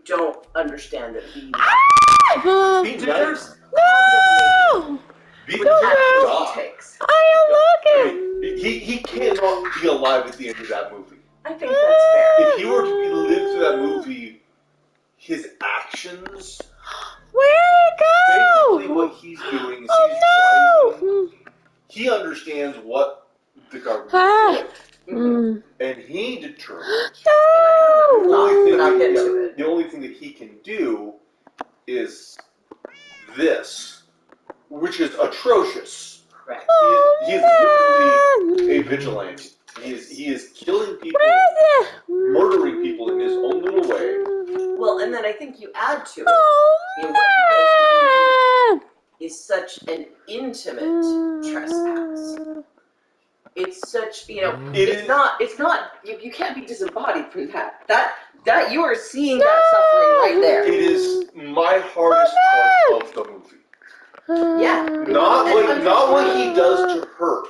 don't understand that V deserves condemnation. V For the actions die. he takes. He cannot be alive at the end of that movie. I think that's fair. If he were to live through that movie, his actions. Where'd it go? Basically, what he's doing is he's rising. He understands what the government is, and he determines the only thing that he can do is this, which is atrocious. Correct. He is literally a vigilante. He is killing people, murdering people in his own little way. Well, and then I think you add to it, what he is such an intimate trespass. It's such, it's not, you can't be disembodied from that. That you are seeing that suffering right there. It is my hardest part of the movie. Yeah. Not what he does to her,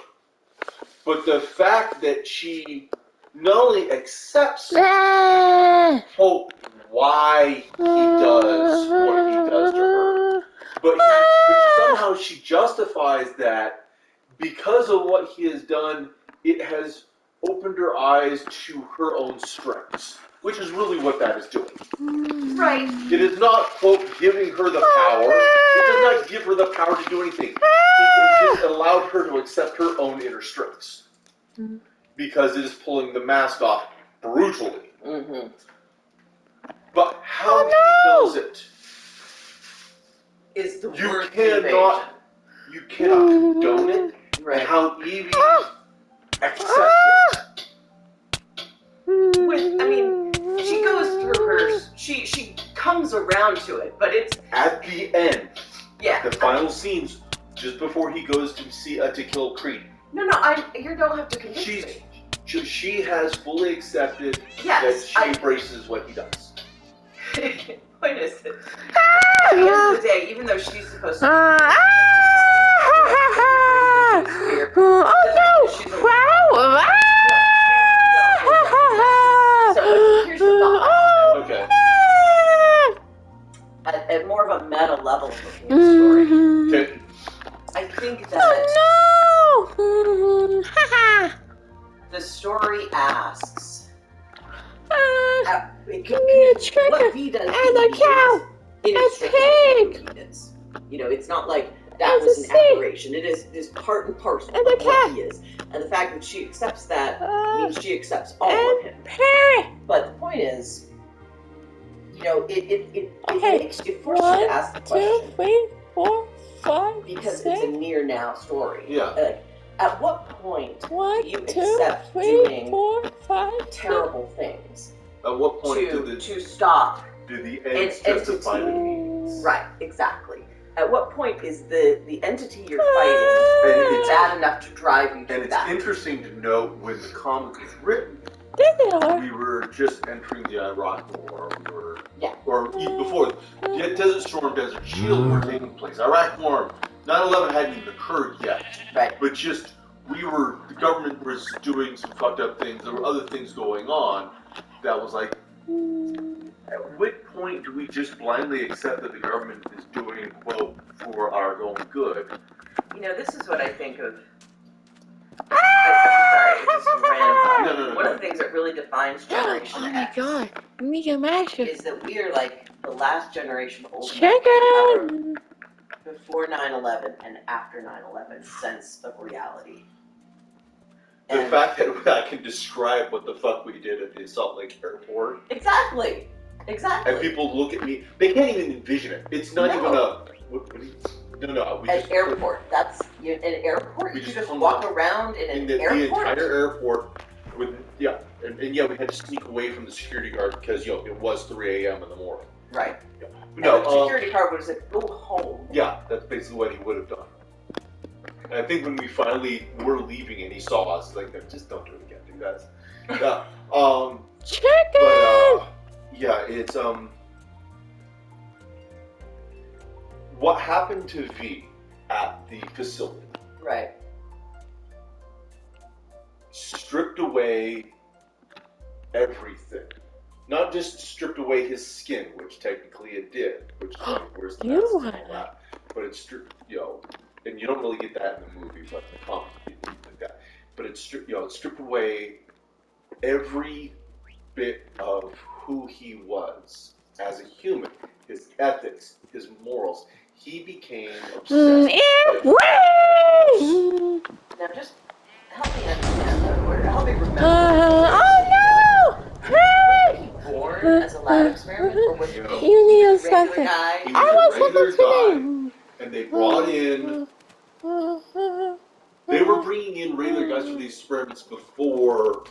but the fact that she not only accepts why he does what he does to her, but somehow she justifies that because of what he has done, it has opened her eyes to her own strengths, which is really what that is doing. Right. It is not, quote, giving her the power. It does not give her the power to do anything. It has just allowed her to accept her own inner strengths. Because it is pulling the mask off brutally. Mm-hmm. But how he does it is the you word cannot condone it. Right. And how Evie accepts it. She goes through her. She comes around to it, but it's at the end. Yeah. The final scenes, just before he goes to see to kill Creed. No, you don't have to convince me. She has fully accepted that she embraces what he does. Point is that at the end of the day, even though she's supposed to So here's the thought. Okay. At more of a meta level looking at the story. Okay. I think that the story asks what V does and a cow and a pig. It's not like that was an aberration. It is part and parcel of what he is. And the fact that she accepts that means she accepts all of him. But the point is, it forces you to ask the question. 1, 2, 3, 4, 5, because 6. it's a near now story. Yeah. At what point do 1, you 2, accept 3, doing 4, 5, terrible things? At what point to stop? Do the ends justify the means? Right, exactly. At what point is the entity you're fighting bad enough to drive you to that? And it's interesting to note when the comic was written, we were just entering the Iraq War. Or even before, Desert Storm, Desert Shield were taking place. Iraq War, 9/11 hadn't even occurred yet. Right. But just, the government was doing some fucked up things. There were other things going on that was like, at what point do we just blindly accept that the government is doing, quote, for our own good? This is what I think of. I'm sorry, it's just random thought. No. One of the things that really defines Generation X is that we are like the last generation old enough to have a before 9/11 and after 9/11 sense of reality. The fact that I can describe what the fuck we did at the Salt Lake Airport. Exactly. And people look at me, they can't even envision it. It's not even a... An airport. That's an airport. You just walk around in an airport. The entire airport. And we had to sneak away from the security guard because it was 3 a.m. in the morning. Right. Yeah. No, the security guard would have said, "Go home." Yeah, that's basically what he would have done. And I think when we finally were leaving and he saw us, like, just don't do it again, dude. That's it's what happened to V at the facility? Right. Stripped away everything. not just stripped away his skin, which technically it did, which is like, where's the You mask and wanna- all that, but it's stripped, and you don't really get that in the movies, like the comics, like that. But it's stripped, it stripped away every bit of who he was as a human, his ethics, his morals. He became obsessed. Now just help me understand that, or help me remember. Oh no! Was he born as a lab experiment, or was he You a need a regular second. guy? He I was was a regular looking guy, today. and they brought in. They were bringing in regular guys for these experiments before,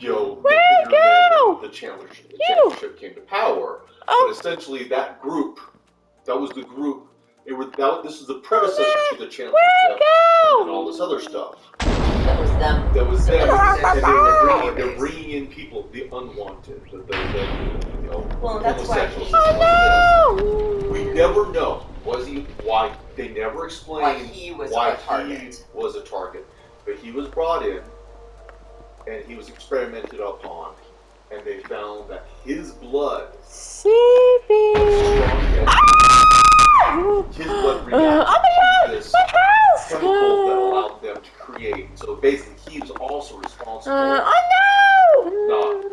the chancellorship came to power. But essentially, that group, that was the group. This was the predecessor to the chancellorship and all this other stuff. That was them. That was them, and they're bringing in people, the unwanted, Well, that's why homosexuals. We never know. Why they never explained why he was a target. But he was brought in, and he was experimented upon, and they found that his blood was strong enough. His blood reacted to this chemical that allowed them to create. So basically, he was also responsible. Not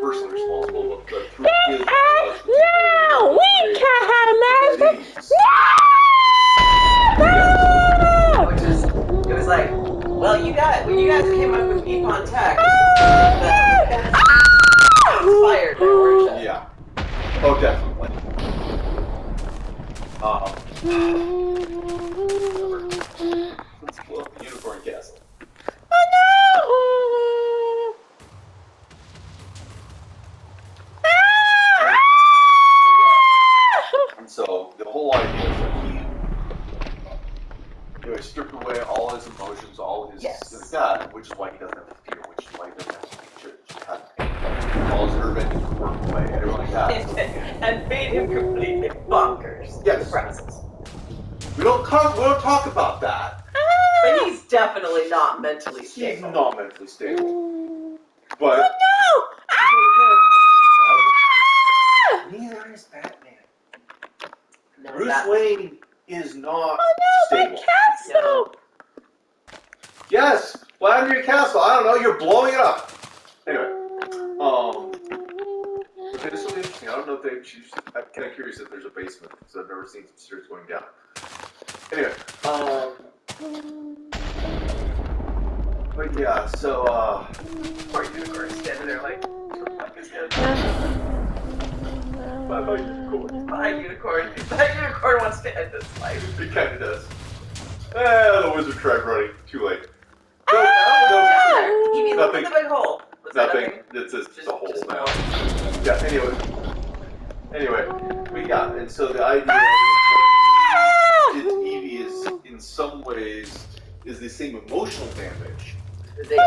personally responsible, but through his It was like, well, you guys came up with Epon Tech. Inspired by Origin. Yeah. Oh, definitely. Let's blow up the Unicorn Castle. And so the whole idea is that he stripped away all his emotions, all his like that, which is why he doesn't have fear, which is why he doesn't have all his nerve endings were worked away, and everything like that. And made him completely bonkers. Yes. In the process. We don't talk about that. But he's definitely not mentally He's stable. not mentally stable. But neither is Batman. No, Bruce Wayne is not stable. No. Yes, Vladimir Castle. I don't know. You're blowing it up. Anyway, okay, this will be interesting. I don't know if I'm kind of curious if there's a basement because I've never seen some stairs going down. Anyway, but yeah, so Poor unicorn standing there like is good. bye unicorn. Bye unicorn. That unicorn wants to end this life. It kind of does. The wizard tried running. Too late. You mean look at the big hole. Was that Nothing. It's just a hole now. Yeah. Anyway, but yeah, and so the idea is Evie is in some ways is the same emotional damage. The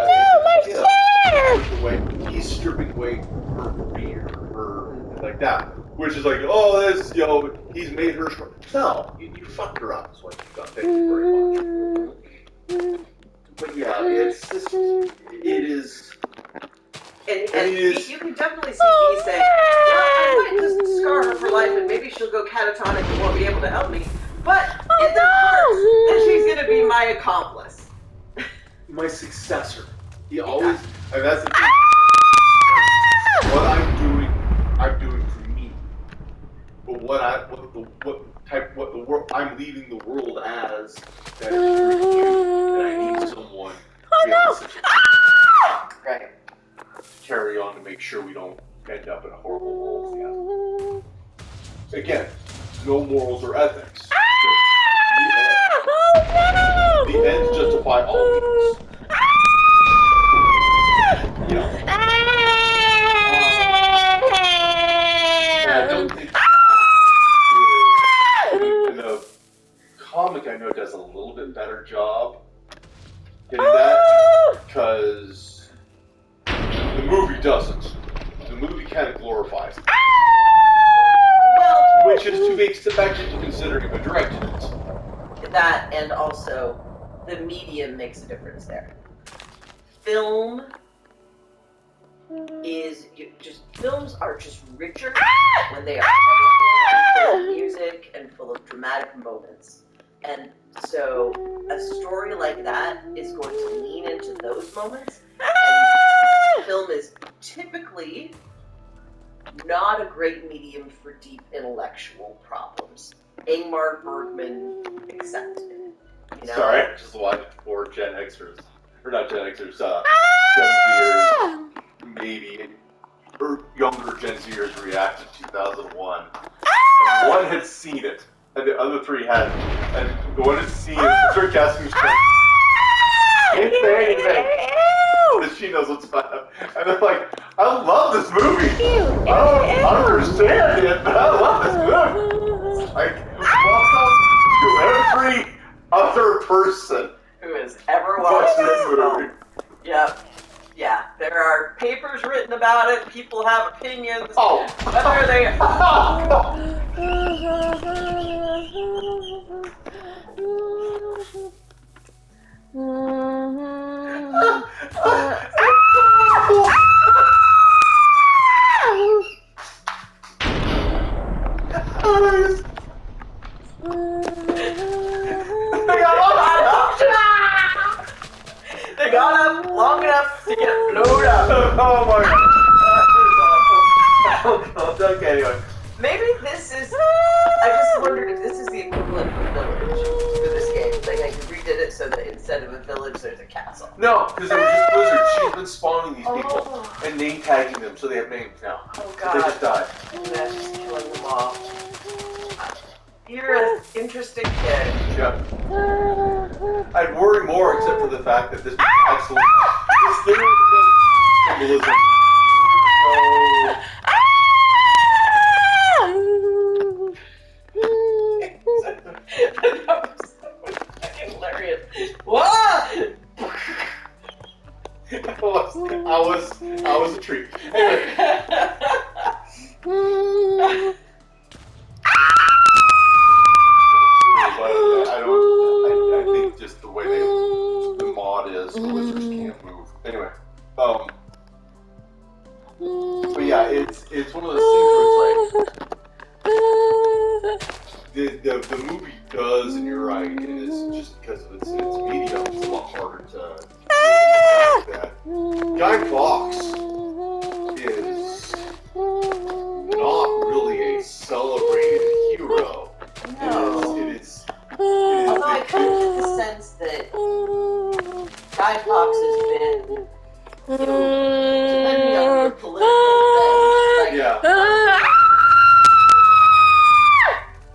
way he's stripping away her career, like that, which is like, oh, this, he's made her strong. No, you fucked her up. Is what you've done. Thank you very much. But yeah, it is. And you can definitely see me saying, well, I might just scar her for life and maybe she'll go catatonic and won't be able to help me. But it's of course that she's going to be my accomplice. My successor. He always, and that's the thing. What I'm doing for me. But what the world I'm leaving the world as that is for you, and I need someone to be able to Right. carry on to make sure we don't end up in a horrible world again. Again, no morals or ethics. The ends justify all means. And I don't think that is, in the comic I know does a little bit better job getting that, because the movie doesn't. The movie kind of glorifies it. Well, Which is to be expected considering who directed it. that and also the medium makes a difference there. Film is films are just richer when they are colorful, full of music, and full of dramatic moments. And so a story like that is going to lean into those moments. And film is typically not a great medium for deep intellectual problems. Ingmar Bergman accepted it. You know? Sorry, I just watched 4 Gen Xers. Or not Gen Xers, Gen Zers, maybe, or younger Gen Zers reacted in 2001. And one had seen it, and the other 3 hadn't. And the one had seen it, started casting his can't say anything. Because she knows what's bad. And they're like, I love this movie. I don't understand it, but I love this movie. It's like, welcome to every other person who has ever watched this movie. Yep. Yeah, there are papers written about it, people have opinions. Oh. Whether they... They got up long enough to get blown up. Oh my god. Okay, anyway. Maybe this is... I just wondered if this is the equivalent of a village for this game. Like, I redid it so that instead of a village, there's a castle. No, because they were just Blizzard. She's been spawning these people and name tagging them, so they have names now. Oh So they god. just died. And that's just killing them all. You're an interesting kid. Yeah. I'd worry more except for the fact that this was absolutely... This thing was symbolism